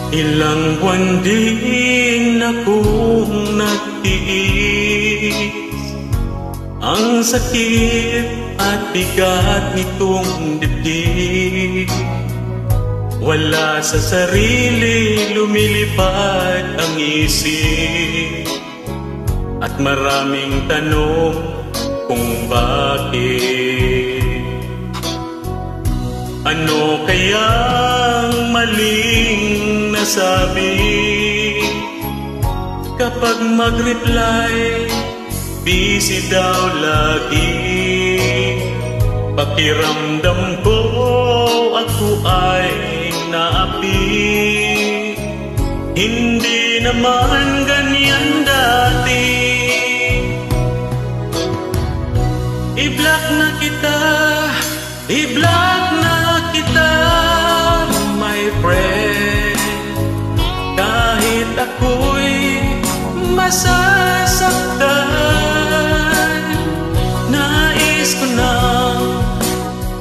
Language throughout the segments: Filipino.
Ilang buwan din akong nagtiis, ang sakit at bigat nitong dibdib. Wala sa sarili, lumilipad ang isip, at maraming tanong kung bakit. Ano kayang maling nasabi kapag mag-reply, busy daw lagi? Pakiramdam ko ako ay naapi, hindi naman ganyan dati. I-block na kita, i-block na kita, my friend. Kahit ako'y masasaktan, nais ko na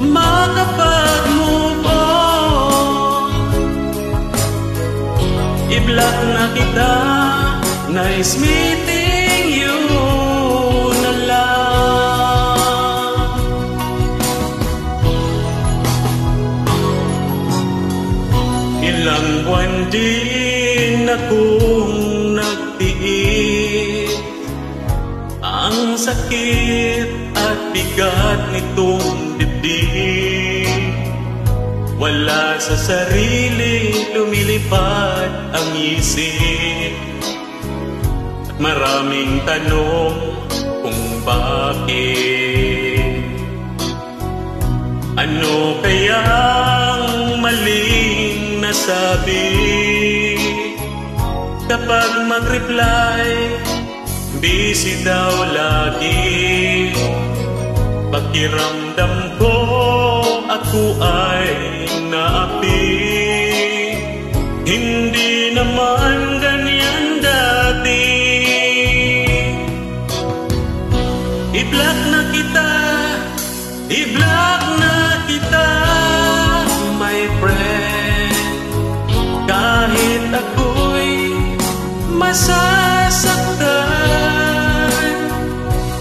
makapag-move on. I-block na kita, nice meeting you na lang. Ilang buwan din akong nagtiis, ang sakit at bigat nitong dibdib. Wala sa sarili, lumilipad ang isip, at maraming tanong kung bakit. Ano kayang maling nasabi kapag mag-reply, busy daw lagi? Pakiramdam ko ako ay naapi, hindi naman ganyan dati. I-block na kita, i-block na kita, my friend. Kahit ako'y masasaktan,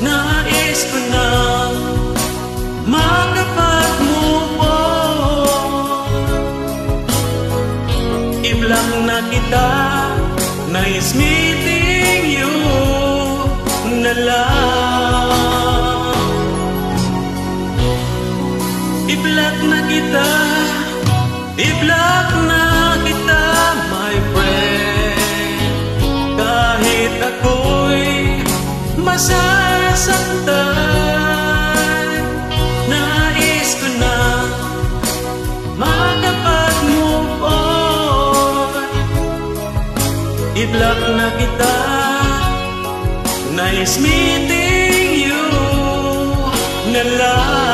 nais ko na makapag-move on. I-block na kita, nice meeting you na lang. I-block na kita, i-block na kita, my friend. Kahit ako'y masasaktan, nais ko na makapag-move on. I-block na kita, nice meeting you na lang.